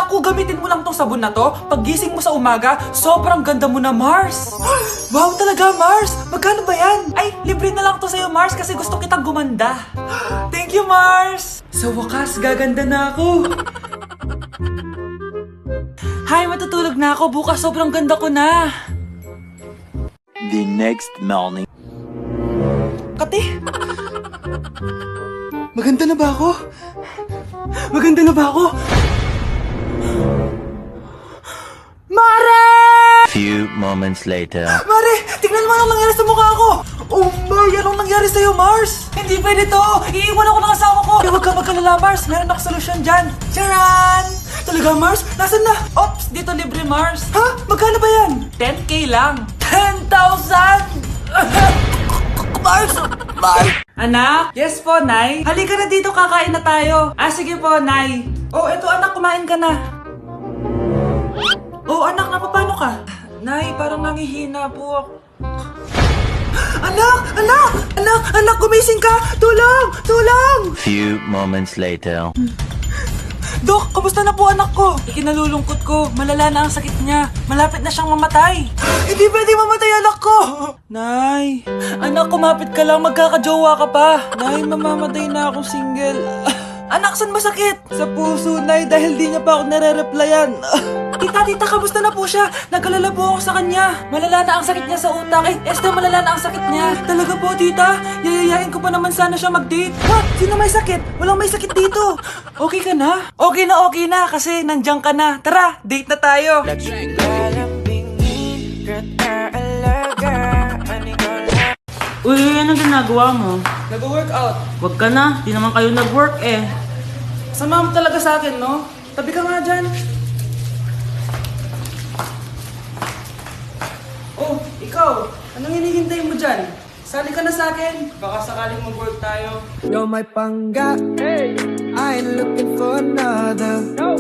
Naku, gamitin mo lang tong sabon na to. Paggising mo sa umaga, sobrang ganda mo na, Mars. Wow talaga, Mars. Magkano ba yan? Ay, libre na lang to sa'yo, Mars, kasi gusto kitang gumanda. Thank you, Mars. Sa wakas, gaganda na ako. Hay, matutulog na ako. Bukas sobrang ganda ko na. The next morning. Kati? Maganda na ba ako? Maganda na ba ako? Mare! Few moments later. Mare! Tingnan mo anong nangyari sa mukha ko! Oh my! Anong nangyari sa'yo, Mars? Hindi pwede to! Iiwan ako ng asawa ko! Huwag ka magkalala, Mars! Meron ako solusyon dyan! Charan! Talaga, Mars? Nasaan na? Ops! Dito libre, Mars! Ha? Magkano ba yan? 10K lang! 10,000! Mars! Mars! Anak? Yes po, Nay? Halika na dito, kakain na tayo. Ah, sige po, Nay. Oh, eto anak, kumain ka na. Oh, anak, napapano ka? Nay, parang nangihina po ako. Anak! Anak! Anak! Anak! Gumising ka! Tulong! Tulong! Few moments later. Dok, kamusta na po anak ko? Ikinalulungkot ko. Malala na ang sakit niya. Malapit na siyang mamatay. Hindi pwede mamatay anak ko! Nay, anak, kumapit ka lang. Magkakajowa ka pa. Nay, mamamatay na akong single. Anak, saan masakit? Sa puso, Nay, dahil di niya pa ako nare-replyan. Tita, kamusta na po siya? Nag-alala po ako sa kanya. Malala na ang sakit niya sa utak. Eh, Esther, malala na ang sakit niya. Talaga po, tita? Yayayain ko pa naman sana siya mag-date. Ha? Sino may sakit? Walang may sakit dito. Okay ka na? Okay na, kasi nandiyan ka na. Tara, date na tayo. Uy, ano ginagawa mo? Nag-workout. Wag ka na, di naman kayo nag-work eh. Sama mo talaga sa akin, no? Tabi ka nga dyan. Oh, ikaw. Anong hinihintay mo dyan? Sali ka na sa akin. Baka sakaling mag-work tayo. You're my pangga. Hey. I ain't looking for another. No.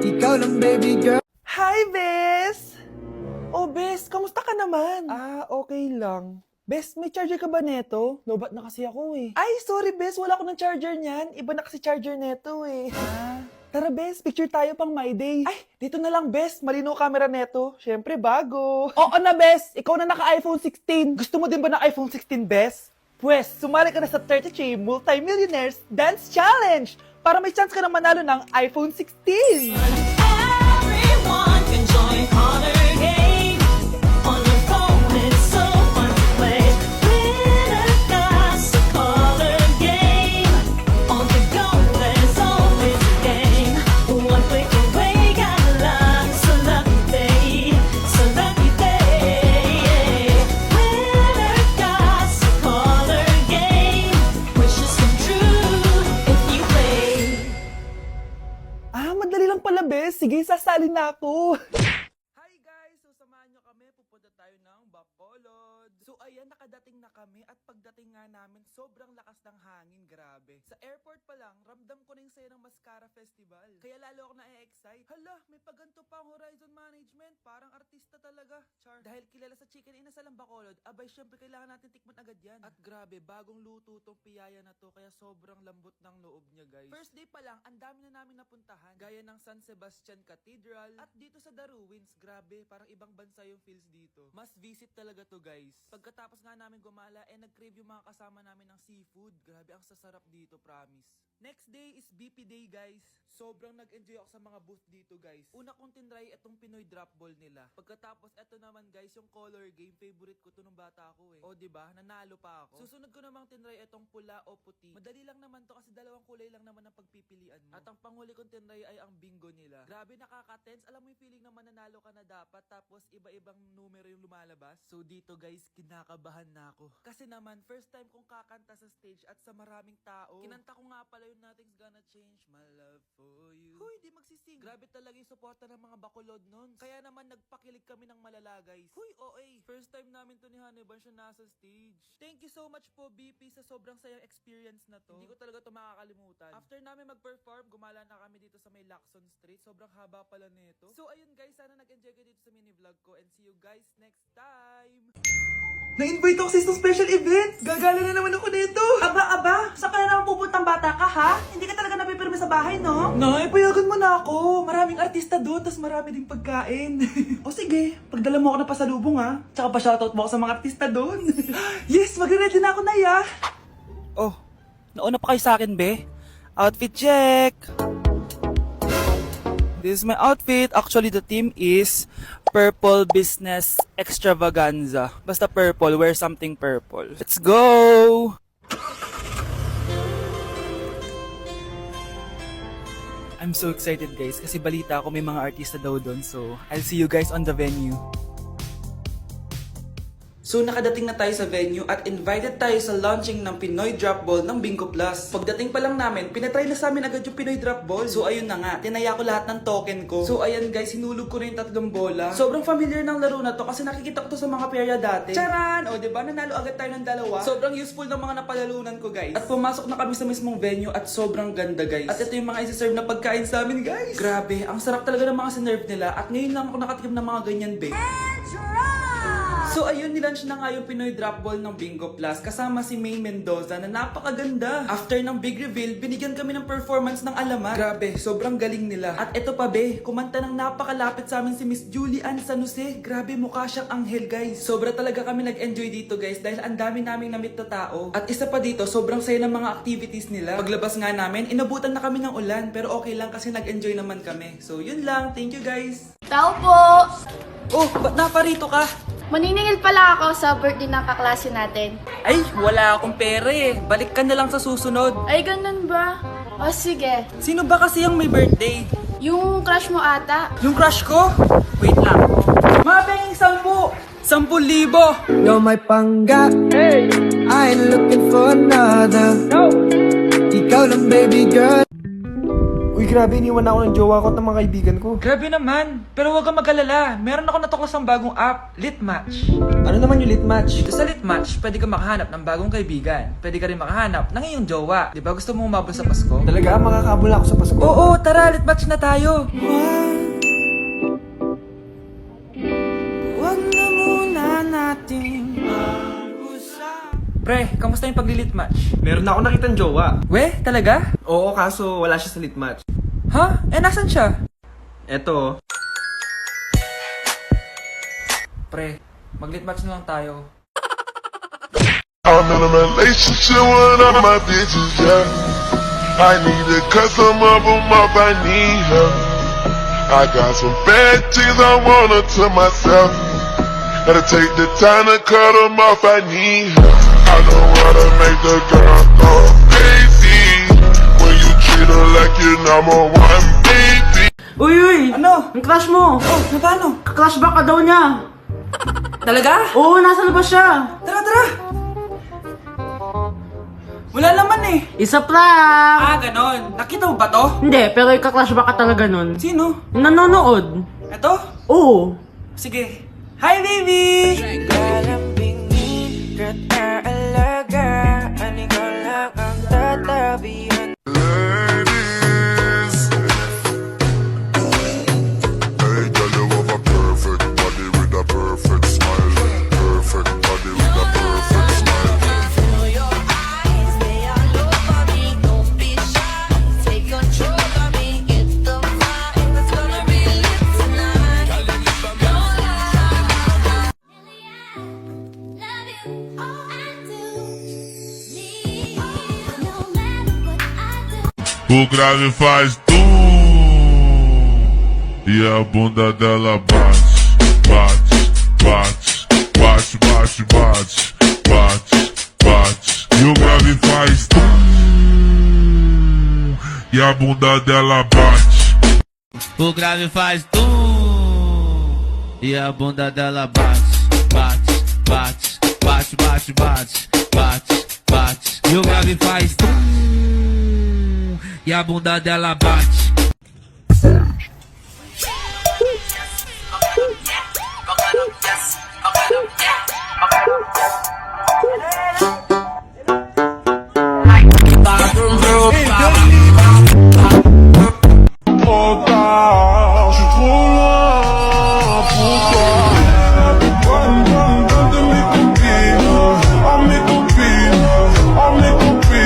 Ikaw lang, baby girl. Hi, Bes! Oh, Bes, kamusta ka naman? Okay lang. Bes, may charger ka ba neto? Lobat na kasi ako eh. Ay, sorry Bes, wala ako ng charger niyan. Iba na kasi charger neto eh. Tara Bes, picture tayo pang my day. Ay, dito na lang Bes, malinaw camera neto. Syempre bago. Oo na Bes, ikaw na naka-iPhone 16. Gusto mo din ba ng iPhone 16 Bes? Pwes, sumali ka na sa 33 Multi-Millionaires Dance Challenge para may chance ka na manalo ng iPhone 16. Everyone can join Honor Game. On your phone, it's so fun to play. Winner got a color game. On the go, there's always a game. One click away, got a lot. So lucky day, so lucky day. Winner got a color game. Wishes come true if you play. Madali lang pala, Bes. Sige, sasali na ako. Hi guys! So, samahan nyo kami. Pupunta tayo ng Bacolod. So, ayan, nakadating na kami. At pagdating nga namin, sobrang lakas ng hangin. Grabe. Sa airport pa lang, ramdam ko na yung saya ng Mascara Festival. Kaya lalo ako na-excite. Hala, may paganto pa ang Horizon Management. Parang artista talaga. Char. Dahil kilala sa Chicken Inasal ang Bacolod, abay, syempre kailangan natin tikman agad yan. At grabe, bagong luto tong piyaya na to. Kaya sobrang lambot ng loob niya, guys. First day pa lang, ang dami na namin napuntahan. Gaya ng San Sebastian Cathedral. At dito sa The Ruins, grabe, parang ibang bansa yung feels dito. Must visit talaga to, guys. Pagkatapos nga namin gumala, nag-crave yung mga kasama namin ng seafood. Grabe, ang sasarap dito, promise. Next day is BP Day, guys. Sobrang nag-enjoy ako sa mga booth dito, guys. Una kong tinry itong Pinoy drop ball nila. Pagkatapos, eto naman, guys, yung color game. Favorite ko to nung bata ako eh. O, diba? Nanalo pa ako. Susunod ko namang tinry itong pula o puti. Madali lang naman to kasi dalawang kulay lang naman ang pagpipilian mo. At ang panghuli kong tinry ay ang bingo nila. Grabe, nakaka-tense. Alam mo yung feeling na mananalo ka na dapat, tapos iba-ibang numero yung lumalabas. So dito, guys, kinakabahan na ako. Kasi naman, first time kong kakanta sa stage at sa maraming tao. Kinanta ko nga pala yung Nothing's Gonna Change My Love For You. Huy, di magsising. Grabe talaga yung suporta ng mga Bacolod nun. Kaya naman nagpakilig kami ng malala, guys. Huy, OA. First time namin to ni Hannibal siya nasa stage. Thank you so much po, BP, sa sobrang sayang experience na to. Hindi ko talaga to makakalimutan. After namin mag-perform, gumala na kami dito sa may Lacson Street. Sobrang haba pala nito. So ayun guys, sana nag-enjoy kayo dito sa mini vlog ko and see you guys next time. Na-invite ako sa isang special event! Gagala na naman ako nito! Aba, aba, saan ka na naman pupuntang bata ka, ha? Hindi ka talaga napipirme sa bahay, no? Nay, payagan mo na ako. Maraming artista doon, tas marami ding pagkain. O sige, pagdala mo ako na pasalubong ha. Tsaka pa shoutout mo ako sa mga artista doon. Yes, magre-ready na ako na ya. Oh, nauna pa kayo sa akin, be. Outfit check. This is my outfit. Actually, the theme is Purple Business Extravaganza. Basta purple, wear something purple. Let's go! I'm so excited guys kasi balita ko may mga artista daw doon. So, I'll see you guys on the venue. So nakadating na tayo sa venue at invited tayo sa launching ng Pinoy Drop Ball ng Bingo Plus. Pagdating pa lang namin, pinatry na sa amin agad yung Pinoy Drop Ball. So ayun na nga, tinaya ko lahat ng token ko. So ayan guys, hinulog ko na yung 3 bola. Sobrang familiar ng laro na to kasi nakikita ko to sa mga perya dati. Charan! O diba, nanalo agad tayo ng 2. Sobrang useful ng mga napalalunan ko guys. At pumasok na kami sa mismong venue at sobrang ganda guys. At ito yung mga isi-serve na pagkain sa amin guys. Grabe, ang sarap talaga ng mga sinerve nila at ngayon lang ako nakatikim ng mga ganyan babe. So ayun, nilaunch na nga yung Pinoy Drop Ball ng Bingo Plus kasama si May Mendoza na napakaganda. After ng big reveal, binigyan kami ng performance ng alamat. Grabe, sobrang galing nila. At eto pa be, kumanta ng napakalapit sa amin si Miss Julie Ann San Jose. Grabe, mukha siyang anghel guys. Sobra talaga kami nag-enjoy dito guys dahil ang dami naming na-meet na tao. At isa pa dito, sobrang saya ng mga activities nila. Paglabas nga namin, inabutan na kami ng ulan pero okay lang kasi nag-enjoy naman kami. So yun lang, thank you guys. Tao po! Oh, ba't naparito ka? Maniningil pala ako sa birthday ng kaklase natin. Ay, wala akong pera eh. Balik ka na lang sa susunod. Ay, ganun ba? O sige, Sino ba kasi yung may birthday? yung crush mo ata. Yung crush ko? Wait lang. Mabeng 10! 10,000! No may pangga, I ain't looking for another. Ikaw lang baby girl. Uy, grabe, iniwan ako ng jowa ko at ng mga kaibigan ko. Grabe naman. Pero huwag kang mag-alala. Meron ako natuklasang bagong app, Litmatch. Ano naman yung lit match? Sa Litmatch, pwede ka makahanap ng bagong kaibigan. Pwede ka rin makahanap ng iyong jowa. Di ba gusto mo umabot sa Pasko? Talaga, makakabula ako sa Pasko. Oo, tara, Litmatch na tayo. Wag na muna nating Pre, kamusta yung pagli-Litmatch? Meron na ako nakitang jowa. We, talaga? Oo, kaso wala siya sa lit match. Ha? Eh, nasan siya? Eto, Pre, mag-Litmatch na lang tayo. I'm in a relationship with all my bitches, yeah. I need to cut some of them off, I need her. I got some bad things I want her to myself. Gotta take the time to cut them off, I need her. I know how to make the girl go crazy. When you treat her like your number one baby. Uy! Ano? Ang crush mo! Oh, na paano? Crush back ka daw niya! Talaga? Oo, nasa labas siya! Tara, tara! Wala naman eh. Isa prank! Ah, ganon. Nakita mo ba to? Hindi, pero ika-crush back ka talaga nun. Sino? Yung nanonood. Eto? Oo. Sige. Hi, baby! Ladies. Hey, girl, you have a perfect body with a perfect smile. Perfect body with a perfect smile. Feel your eyes, they all over me. Don't be shy, take control of me. Get the vibe, it's gonna be lit tonight. Don't lie. Love you, all I do. Need, no matter what I do. O grave faz tum e a bunda dela bate, bate, bate, bate, bate, bate, bate, bate. E o grave faz tum e a bunda dela bate. O grave faz tum e a bunda dela bate, bate, bate, bate, bate, bate, bate, bate. E o grave faz tum e a bunda dela bate. Trop tard, je suis trop loin pour toi. Donne de mes copines, oh mes copines, oh mes copines.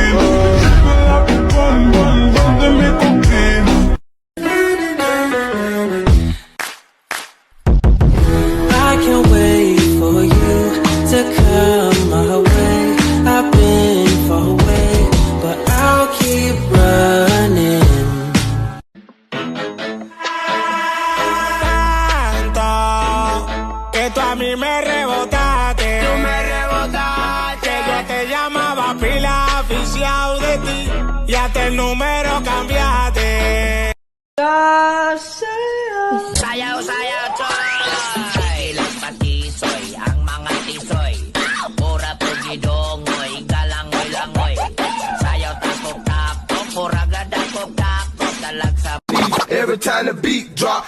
a mí me rebotaste. Tú me rebotaste. Yo te llamaba pila oficial de ti. Y hasta el número cambiaste. Sayaw, sayaw, choy! Ilang patisoy, ang mga tisoy. Pura pugidongoy, galangoy-langoy. Sayaw, takop-takop, pura gadakop-takop. Talag sa Every time the beat drop.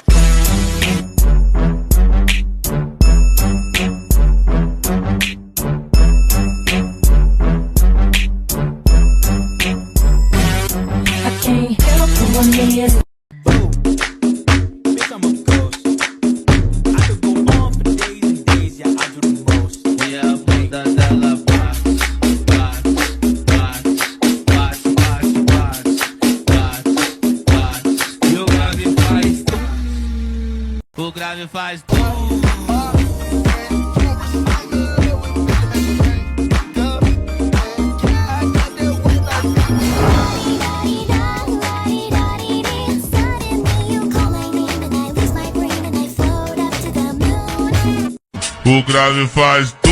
I can't help but wonder. Bitch, I'm a ghost. I could go on for days and days, yeah, I do the most. E a bunda dela bate, bate, bate, bate, bate, bate, bate, bate. E o grave faz tum. O grave faz tum. O grave faz tum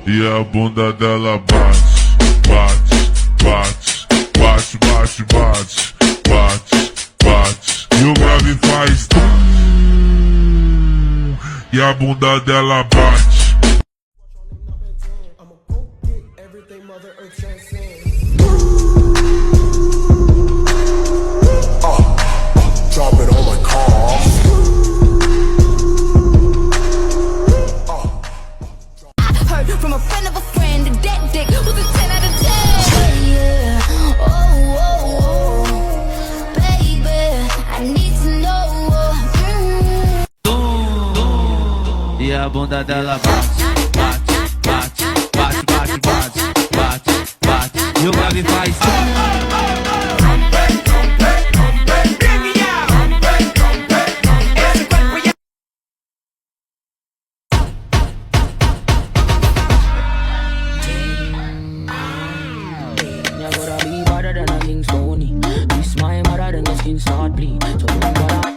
e a bunda dela bate, bate, bate, bate, bate, bate, bate, bate. E o grave faz tum e a bunda dela bate. Drop it on my car. Heard from a friend of a friend that that dick was a 10 out of 10. Yeah, oh, oh, oh, baby, I need to know. E a bunda dela bate, bate, bate, bate, bate, bate, bate, bate. E o grave faz tum. You're gonna be better than a King's Tony. Be smile better than your skin start bleed. So don't bother.